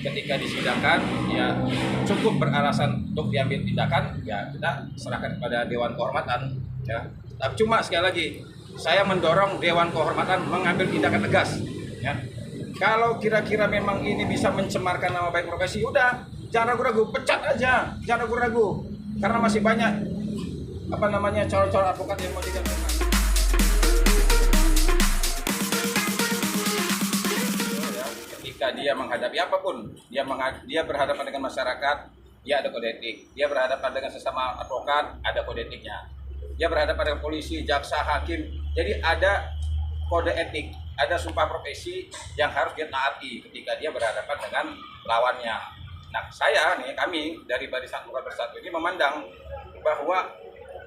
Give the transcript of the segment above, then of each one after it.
Ketika disidangkan, ya cukup beralasan untuk diambil tindakan, ya kita serahkan kepada Dewan Kehormatan. Ya. Tapi cuma sekali lagi, saya mendorong Dewan Kehormatan mengambil tindakan tegas. Ya. Kalau kira-kira memang ini bisa mencemarkan nama baik profesi, udah jangan ragu-ragu, pecat aja, jangan ragu-ragu. Karena masih banyak calon-calon advokat yang mau diganti. Ketika dia menghadapi apapun, dia berhadapan dengan masyarakat, dia ada kode etik. Dia berhadapan dengan sesama advokat, ada kode etiknya. Dia berhadapan dengan polisi, jaksa, hakim, jadi ada kode etik, ada sumpah profesi yang harus dia taati ketika dia berhadapan dengan lawannya. Nah, kami dari Barisan Advokat Bersatu ini memandang bahwa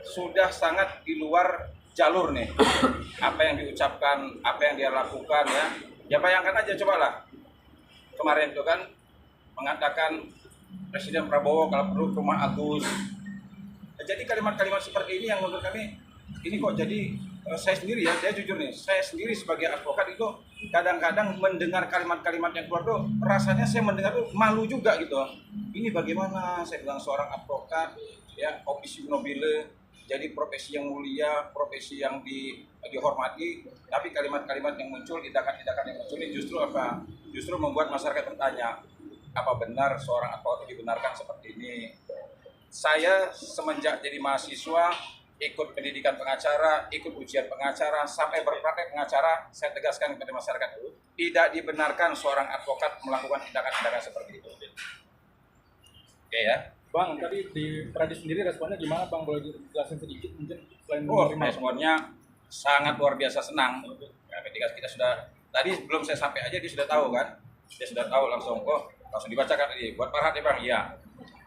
sudah sangat di luar jalur nih apa yang diucapkan, apa yang dia lakukan, ya. Ya bayangkan aja, cobalah. Kemarin itu kan mengatakan Presiden Prabowo kalau perlu ke rumah Agus. Jadi kalimat-kalimat seperti ini yang menurut kami ini kok jadi saya sendiri, ya, saya jujur nih, saya sendiri sebagai advokat itu kadang-kadang mendengar kalimat-kalimat yang keluar tuh rasanya saya mendengar tuh malu juga gitu. Ini bagaimana saya bilang seorang advokat, ya, officio nobile, jadi profesi yang mulia, profesi yang dihormati, tapi kalimat-kalimat yang muncul, tindakan-tindakan yang muncul ini justru apa? Justru membuat masyarakat bertanya, apa benar seorang advokat dibenarkan seperti ini? Saya semenjak jadi mahasiswa, ikut pendidikan pengacara, ikut ujian pengacara, sampai berpraktek pengacara, saya tegaskan kepada masyarakat, tidak dibenarkan seorang advokat melakukan tindakan-tindakan seperti itu. Oke, ya. Bang, tadi di Pradis sendiri responnya gimana, Bang? Boleh dijelasin sedikit mungkin selain responnya sangat luar biasa senang. Ya, ketika kita sudah tadi sebelum saya sampai aja dia sudah tahu kan, dia sudah tahu langsung dibacakan tadi buat Farhat ya Bang, iya.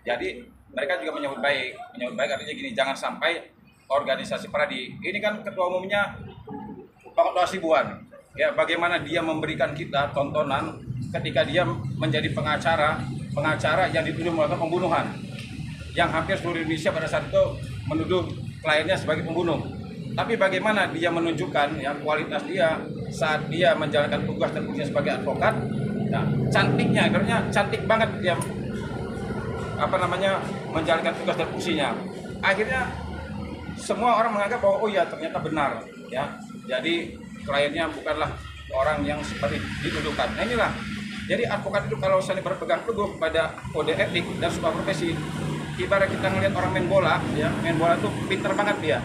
Jadi mereka juga menyambut baik artinya gini, jangan sampai organisasi Pradi ini kan ketua umumnya Pak Ketua Sibuan, ya, bagaimana dia memberikan kita tontonan ketika dia menjadi pengacara yang dituduh melakukan pembunuhan, yang hampir seluruh Indonesia pada saat itu menuduh kliennya sebagai pembunuh. Tapi bagaimana dia menunjukkan, ya, kualitas dia saat dia menjalankan tugas dan fungsinya sebagai advokat. Nah, cantiknya, akhirnya cantik banget dia menjalankan tugas dan fungsinya. Akhirnya semua orang menganggap bahwa oh ya ternyata benar, ya. Jadi kliennya bukanlah orang yang seperti dituduhkan. Nah inilah. Jadi advokat itu kalau misalnya berpegang teguh pada kode etik dan sumpah profesi, ibarat kita ngelihat orang main bola, ya, main bola itu pinter banget dia.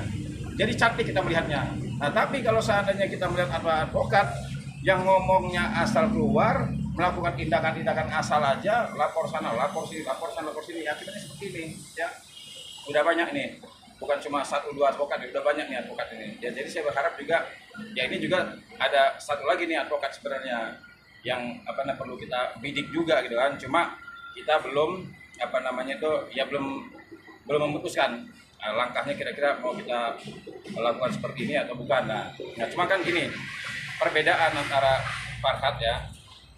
Jadi cantik kita melihatnya. Nah, tapi kalau seandainya kita melihat advokat yang ngomongnya asal keluar, melakukan tindakan-tindakan asal aja, lapor sana, lapor sini, akibatnya seperti ini, ya. Udah banyak nih. Bukan cuma 1-2 advokat, ya, udah banyak nih advokat ini. Ya, jadi saya berharap juga, ya ini juga ada satu lagi nih advokat sebenarnya yang perlu kita bidik juga gitu kan. Cuma kita belum belum memutuskan langkahnya kira-kira mau kita melakukan seperti ini atau bukan. Nah cuma kan gini, perbedaan antara Farhat, ya,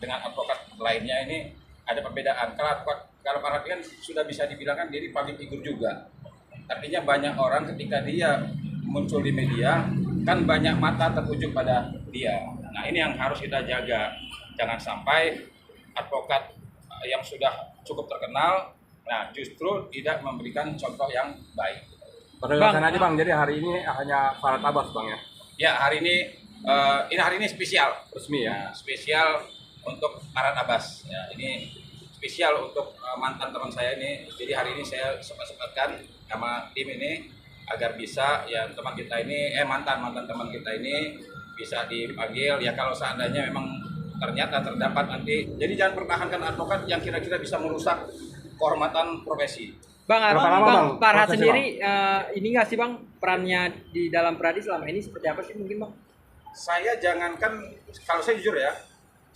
dengan advokat lainnya ini ada perbedaan. Kalau Farhat kan sudah bisa dibilang kan jadi public figure juga. Artinya banyak orang ketika dia muncul di media kan banyak mata tertuju pada dia. Nah ini yang harus kita jaga. Jangan sampai advokat yang sudah cukup terkenal, nah justru tidak memberikan contoh yang baik. Penjelasan aja Bang, jadi hari ini hanya Farhat Abbas Bang, ya? Ya, hari ini spesial. Resmi, ya? Spesial untuk Farhat Abbas. Ya, ini spesial untuk mantan teman saya ini. Jadi hari ini saya sempat-sempatkan sama tim ini agar bisa, ya, teman kita ini, mantan teman kita ini bisa dipanggil. Ya kalau seandainya memang ternyata terdapat nanti, jadi jangan pertahankan advokat yang kira-kira bisa merusak kehormatan profesi. Bang Farhat sendiri ini nggak sih Bang, perannya di dalam Pradi selama ini seperti apa sih mungkin Bang? Saya jangankan, kalau saya jujur ya,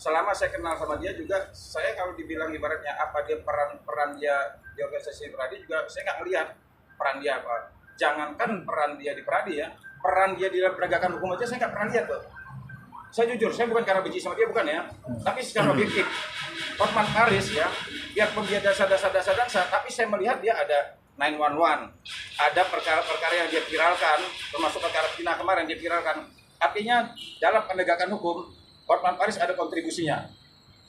selama saya kenal sama dia juga, saya kalau dibilang ibaratnya apa dia peran dia di organisasi Pradi juga saya nggak ngelihat peran dia apa. Jangankan peran dia di Pradi, ya, peran dia di dalam penegakan hukum aja saya nggak pernah lihat tuh. Saya jujur, saya bukan karena benci sama dia, bukan, ya, tapi secara objektif. Hotman Paris, ya, biarpun dia dasar, tapi saya melihat dia ada 911, ada perkara-perkara yang dia viralkan, termasuk perkara Cina kemarin dia viralkan. Artinya dalam penegakan hukum, Hotman Paris ada kontribusinya.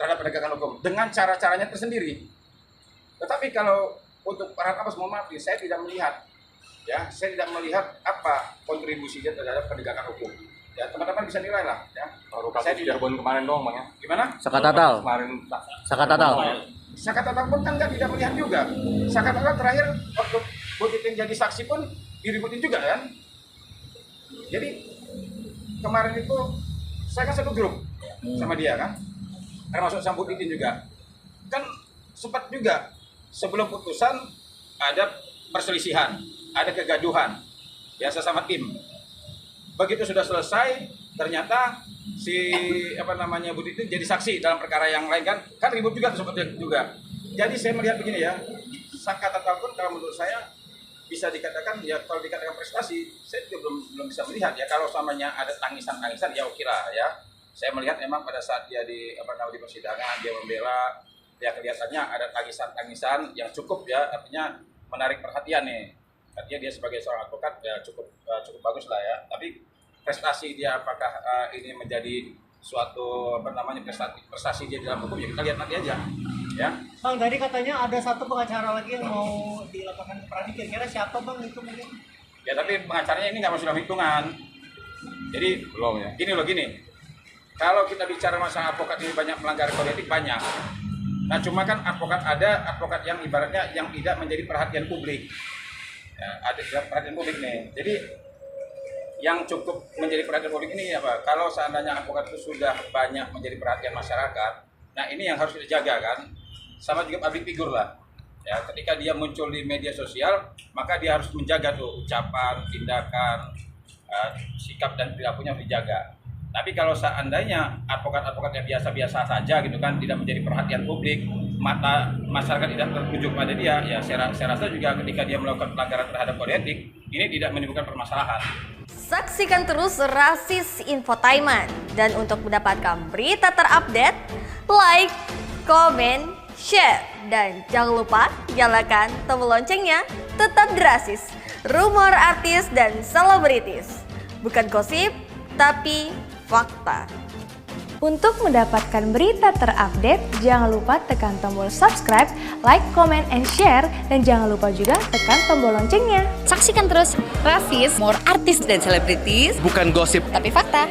terhadap penegakan hukum dengan cara-caranya tersendiri. Tetapi kalau untuk para kampus, mohon maaf, saya tidak melihat, ya, saya tidak melihat apa kontribusinya terhadap penegakan hukum. Ya, teman-teman bisa nilai lah, ya. Baru Saya kasus tidak- Cirebon kemarin doang bang ya. Gimana? Sakatatal. Kemarin Sakatatal. Saka Tatal pun kan tidak melihat juga. Saka Tatal terakhir waktu Bu Titin jadi saksi pun diributin juga kan. Jadi kemarin itu saya kan satu grup sama dia kan, termasuk sama Bu Titin juga. Kan sempat juga sebelum putusan ada perselisihan, ada kegaduhan, ya sesama tim. Begitu sudah selesai, ternyata si Bu Titin jadi saksi dalam perkara yang lain kan ribut juga seperti juga. Jadi saya melihat begini ya, Saka Tatal pun kalau menurut saya bisa dikatakan ya, kalau dikatakan prestasi, saya juga belum bisa melihat ya. Kalau samanya ada tangisan ya oke lah ya. Saya melihat memang pada saat dia di di persidangan dia membela, ya kelihatannya ada tangisan yang cukup ya, artinya menarik perhatian nih. Artinya dia sebagai seorang advokat ya cukup bagus lah ya. Tapi prestasi dia apakah ini menjadi suatu prestasi dia dalam hukum, ya kita lihat nanti aja ya. Bang, tadi katanya ada satu pengacara lagi yang mau dilaporkan ke Pradi, kira-kira siapa bang itu mungkin? Ya tapi pengacaranya ini nggak masuk dalam hitungan. Jadi belum ya. gini. Kalau kita bicara masalah advokat ini banyak melanggar kode etik, banyak. Nah cuma kan ada advokat yang ibaratnya yang tidak menjadi perhatian publik. Ya, ada perhatian publik nih. Jadi yang cukup menjadi perhatian publik ini apa? Kalau seandainya advokat itu sudah banyak menjadi perhatian masyarakat, nah ini yang harus kita jaga kan. Sama juga public figure lah. Ya, ketika dia muncul di media sosial, maka dia harus menjaga tuh ucapan, tindakan, sikap dan perilakunya harus dijaga. Tapi kalau seandainya advokat-advokat yang biasa-biasa saja gitu kan, tidak menjadi perhatian publik, mata masyarakat tidak tertuju pada dia, ya saya rasa juga ketika dia melakukan pelanggaran terhadap kode etik, ini tidak menimbulkan permasalahan. Saksikan terus Rasis Infotainment. Dan untuk mendapatkan berita terupdate, like, komen, share. Dan jangan lupa nyalakan tombol loncengnya. Tetap di Rasis, rumor artis dan selebritis. Bukan gosip, tapi fakta. Untuk mendapatkan berita terupdate, jangan lupa tekan tombol subscribe, like, comment, and share. Dan jangan lupa juga tekan tombol loncengnya. Saksikan terus Rasis, more artis dan selebritis, Bukan gosip. tapi fakta.